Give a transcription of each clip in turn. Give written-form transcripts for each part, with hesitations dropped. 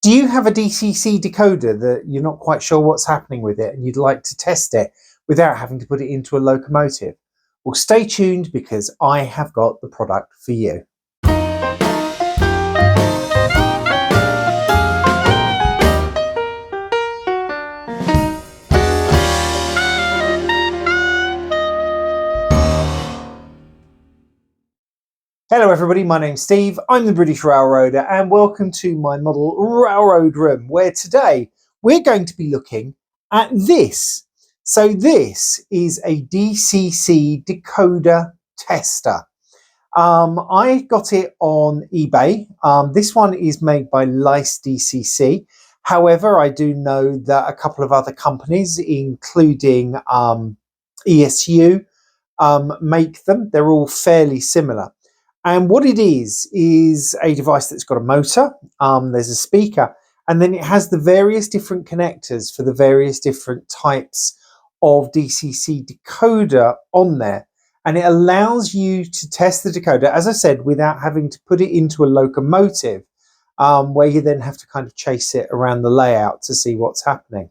Do you have a DCC decoder that you're not quite sure what's happening with it and you'd like to test it without having to put it into a locomotive? Well, stay tuned because I have got the product for you. Hello everybody, my name's Steve, I'm the British Railroader and welcome to my model railroad room, where today we're going to be looking at this. So this is a DCC decoder tester. I got it on eBay. This one is made by Lais DCC. However, I do know that a couple of other companies, including ESU, make them. They're all fairly similar. And what it is a device that's got a motor, there's a speaker, and then it has the various different connectors for the various different types of DCC decoder on there. And it allows you to test the decoder, as I said, without having to put it into a locomotive, where you then have to kind of chase it around the layout to see what's happening.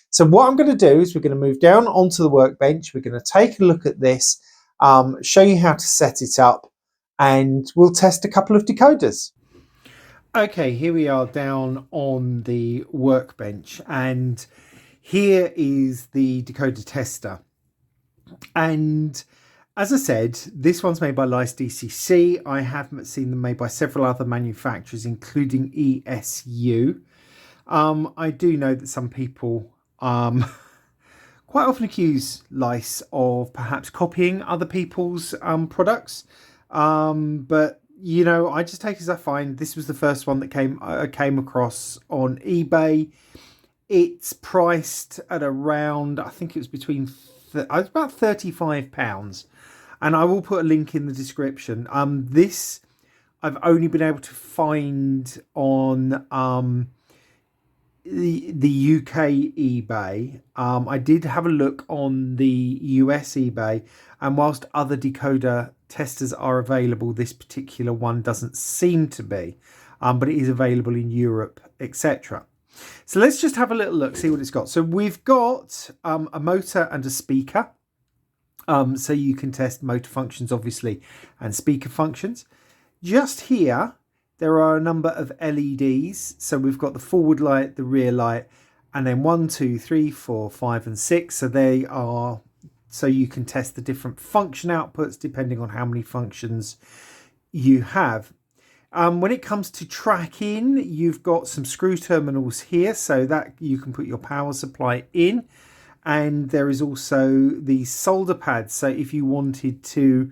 So what I'm going to do is we're going to move down onto the workbench. We're going to take a look at this, show you how to set it up, and we'll test a couple of decoders. Okay, here we are down on the workbench, and here is the decoder tester. And as I said, this one's made by Lais DCC. I have seen them made by several other manufacturers, including ESU. I do know that some people quite often accuse Lais of perhaps copying other people's products. But you know, I just take as I find. This was the first one that came across on eBay. It's priced at around, I think it was between about £35, and I will put a link in the description. This I've only been able to find on the UK eBay. I did have a look on the US eBay, and whilst other decoder testers are available, this particular one doesn't seem to be, but it is available in Europe, etc. So let's just have a little look, see what it's got. So we've got a motor and a speaker, so you can test motor functions obviously and speaker functions. Just here there are a number of LEDs. So we've got the forward light, the rear light, and then 1, 2, 3, 4, 5 and 6. So they are, so you can test the different function outputs depending on how many functions you have. When it comes to tracking, you've got some screw terminals here so that you can put your power supply in. And there is also the solder pads. So if you wanted to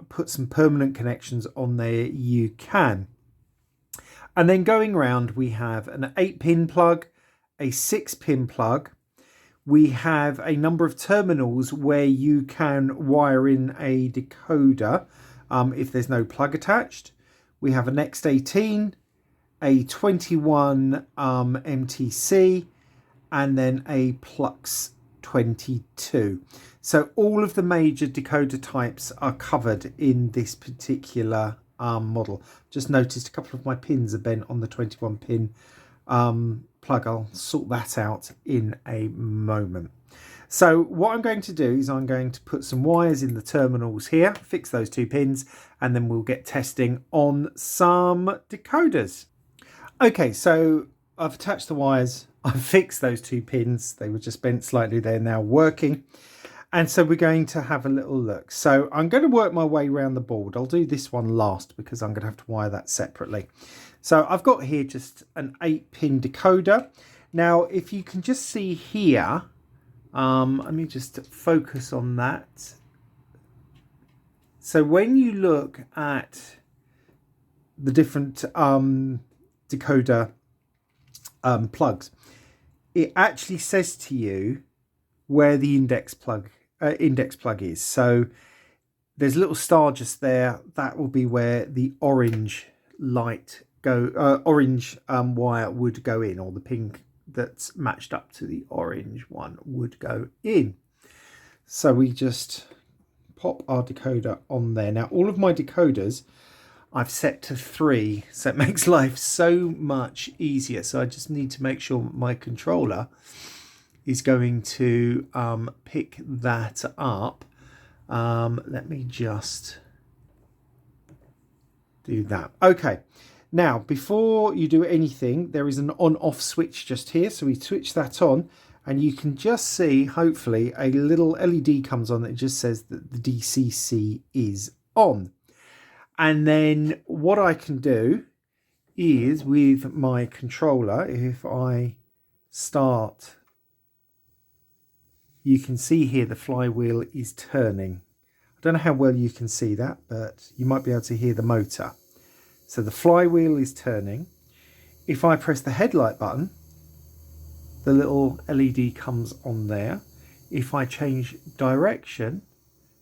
put some permanent connections on there, you can. And then going around, we have an 8-pin plug, a 6-pin plug. We have a number of terminals where you can wire in a decoder if there's no plug attached. We have a Next 18, a 21 MTC, and then a Plux 22. So all of the major decoder types are covered in this particular model. Just noticed a couple of my pins are bent on the 21 pin plug. I'll sort that out in a moment. So what I'm going to do is I'm going to put some wires in the terminals here, fix those 2 pins, and then we'll get testing on some decoders. Okay, so I've attached the wires, I've fixed those 2 pins, they were just bent slightly, they're now working. And so we're going to have a little look. So I'm going to work my way around the board. I'll do this one last because I'm going to have to wire that separately. So I've got here just an 8-pin decoder. Now, if you can just see here, let me just focus on that. So when you look at the different decoder plugs, it actually says to you where the index plug is. So there's a little star just there. That will be where the orange light orange wire would go in, or the pink that's matched up to the orange one would go in. So we just pop our decoder on there. Now all of my decoders I've set to 3, so it makes life so much easier. So I just need to make sure my controller is going to pick that up. Let me just do that. Okay, now before you do anything, there is an on-off switch just here, so we switch that on and you can just see, hopefully, a little LED comes on that just says that the DCC is on. And then what I can do is, with my controller, if I start, you can see here the flywheel is turning. I don't know how well you can see that, but you might be able to hear the motor. So the flywheel is turning. If I press the headlight button, the little LED comes on there. If I change direction,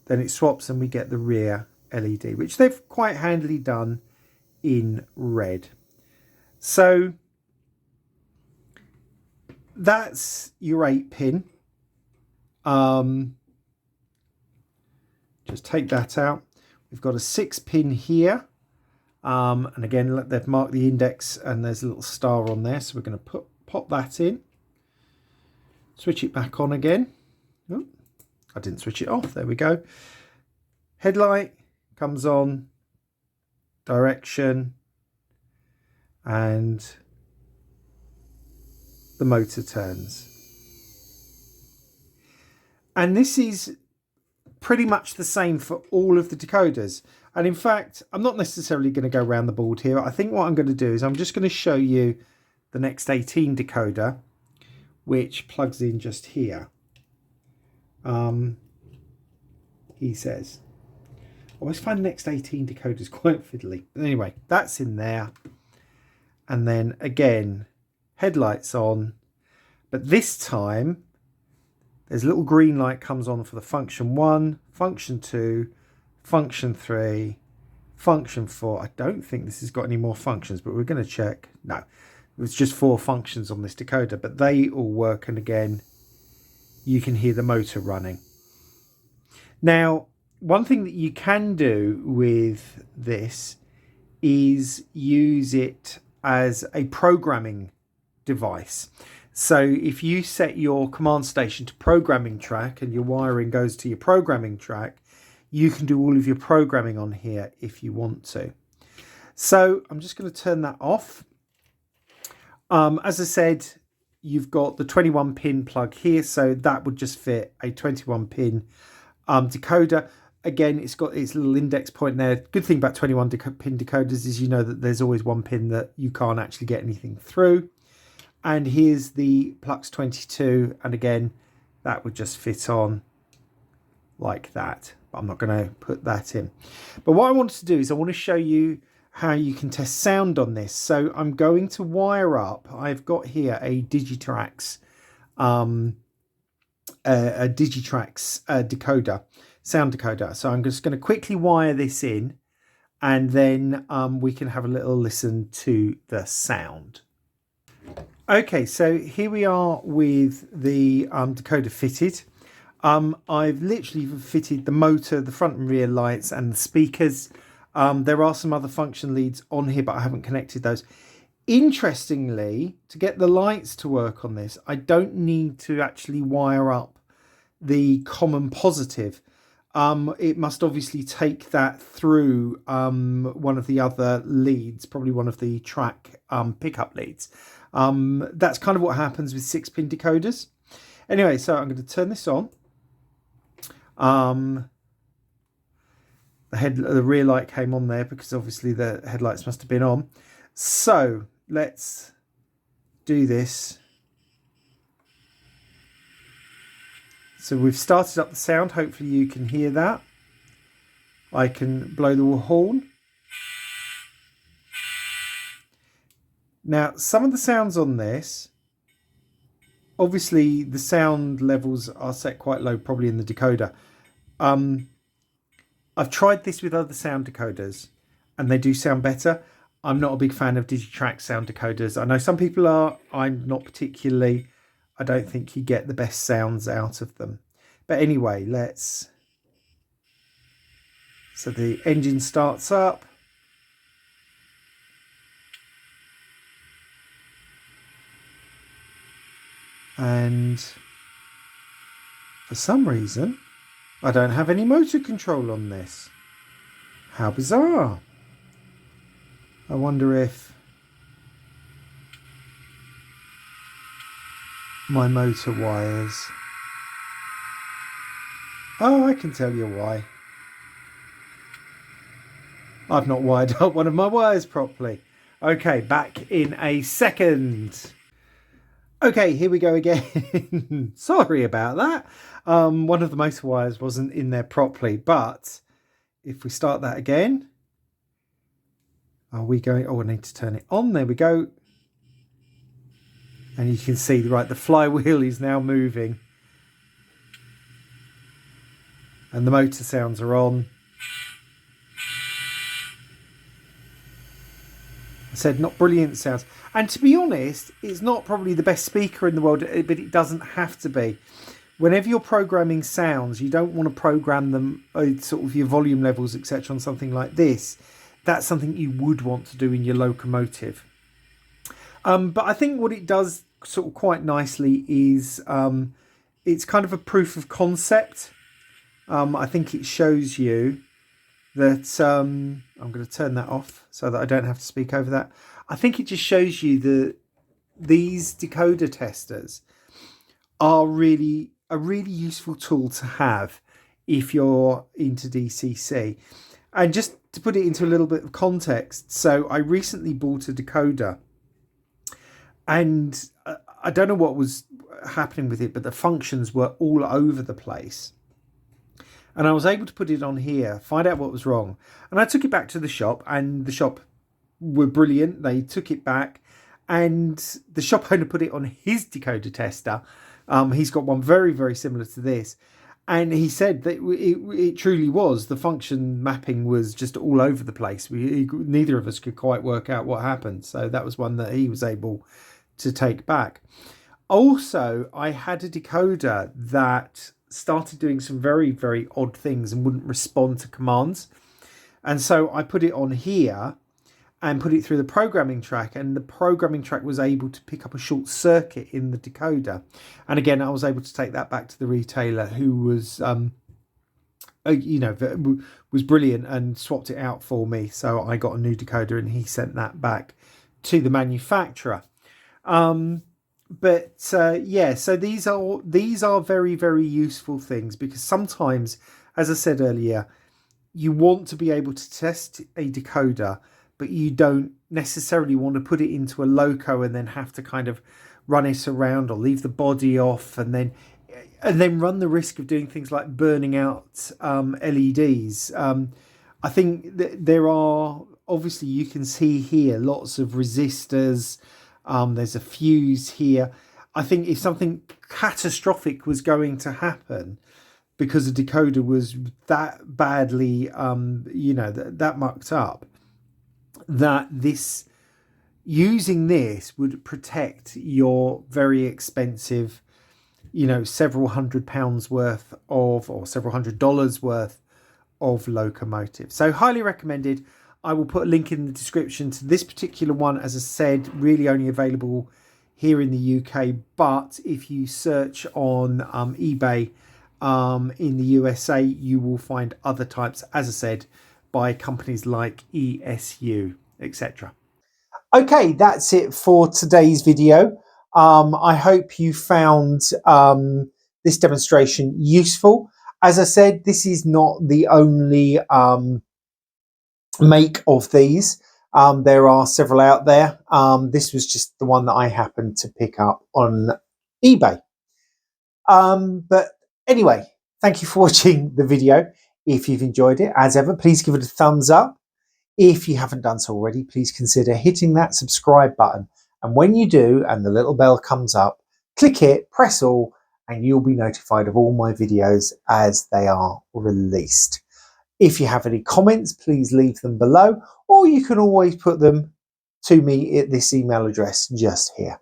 then it swaps and we get the rear LED, which they've quite handily done in red. So that's your 8-pin. Just take that out. We've got a 6-pin here. And again, they've marked the index and there's a little star on there. So we're going to pop that in. Switch it back on again. Oh, I didn't switch it off. There we go. Headlight comes on. Direction. And the motor turns. And this is pretty much the same for all of the decoders. And in fact, I'm not necessarily going to go around the board here. I think what I'm going to do is I'm just going to show you the Next 18 decoder, which plugs in just here. He says, I always find Next 18 decoders quite fiddly. But anyway, that's in there. And then again, headlights on. But this time, there's a little green light comes on for the function 1, function 2, function 3, function 4. I don't think this has got any more functions, but we're going to check. No, it's just 4 functions on this decoder, but they all work. And again, you can hear the motor running. Now, one thing that you can do with this is use it as a programming device. So if you set your command station to programming track and your wiring goes to your programming track, you can do all of your programming on here if you want to. So I'm just going to turn that off. As I said, you've got the 21-pin plug here, so that would just fit a 21-pin decoder. Again, it's got its little index point there. Good thing about 21-pin decoders is you know that there's always one pin that you can't actually get anything through. And here's the Plux 22, and again, that would just fit on like that. But I'm not going to put that in. But what I wanted to do is I want to show you how you can test sound on this. So I'm going to wire up. I've got here a Digitrax, decoder, sound decoder. So I'm just going to quickly wire this in, and then we can have a little listen to the sound. Okay, so here we are with the decoder fitted. I've literally fitted the motor, the front and rear lights, and the speakers. There are some other function leads on here, but I haven't connected those. Interestingly, to get the lights to work on this, I don't need to actually wire up the common positive. It must obviously take that through one of the other leads, probably one of the track pickup leads. That's kind of what happens with 6-pin decoders. Anyway, so I'm going to turn this on. The rear light came on there because obviously the headlights must have been on. So let's do this. So we've started up the sound. Hopefully you can hear that. I can blow the horn. Now, some of the sounds on this, obviously the sound levels are set quite low, probably in the decoder. I've tried this with other sound decoders and they do sound better. I'm not a big fan of Digitrax sound decoders. I know some people are. I'm not particularly. I don't think you get the best sounds out of them. But anyway, let's... So the engine starts up. And for some reason, I don't have any motor control on this. How bizarre. I wonder if my motor wires... Oh, I can tell you why. I've not wired up one of my wires properly. Okay, back in a second. Okay, here we go again. Sorry about that. One of the motor wires wasn't in there properly, but if we start that again, are we going? Oh, I need to turn it on. There we go. And you can see, right, the flywheel is now moving. And the motor sounds are on. I said not brilliant sounds. And to be honest, it's not probably the best speaker in the world, but it doesn't have to be. Whenever you're programming sounds, you don't want to program them, sort of your volume levels, etc., on something like this. That's something you would want to do in your locomotive. But I think what it does sort of quite nicely is it's kind of a proof of concept. I think it shows you that I'm going to turn that off so that I don't have to speak over that. I think it just shows you that these decoder testers are really a really useful tool to have if you're into DCC. And just to put it into a little bit of context, so I recently bought a decoder, and I don't know what was happening with it, but the functions were all over the place. And I was able to put it on here, find out what was wrong. And I took it back to the shop, and the shop were brilliant. They took it back, and the shop owner put it on his decoder tester. He's got one very, very similar to this. And he said that it truly was. The function mapping was just all over the place. Neither of us could quite work out what happened. So that was one that he was able to take back. Also, I had a decoder that started doing some very, very odd things and wouldn't respond to commands. And so I put it on here and put it through the programming track, and the programming track was able to pick up a short circuit in the decoder. And again, I was able to take that back to the retailer, who was was brilliant and swapped it out for me. So I got a new decoder, and he sent that back to the manufacturer. Yeah, so these are very, very useful things, because sometimes, as I said earlier, you want to be able to test a decoder, but you don't necessarily want to put it into a loco and then have to kind of run it around or leave the body off, and then run the risk of doing things like burning out LEDs. I think there are, obviously you can see here, lots of resistors. There's a fuse here. I think if something catastrophic was going to happen because the decoder was that badly, that mucked up, that using this would protect your very expensive, several £100 worth of, or several $100 worth of locomotive. So highly recommended. I will put a link in the description to this particular one. As I said, really only available here in the UK. But if you search on eBay in the USA, you will find other types, as I said, by companies like ESU, etc. Okay, that's it for today's video. I hope you found this demonstration useful. As I said, this is not the only make of these. There are several out there. This was just the one that I happened to pick up on eBay. But anyway, thank you for watching the video. If you've enjoyed it, as ever, please give it a thumbs up. If you haven't done so already, please consider hitting that subscribe button. And when you do, and the little bell comes up, click it, press all, and you'll be notified of all my videos as they are released. If you have any comments, please leave them below, or you can always put them to me at this email address just here.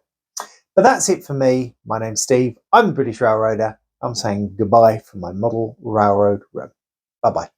But that's it for me. My name's Steve. I'm the British Railroader. I'm saying goodbye from my model railroad room. Bye-bye.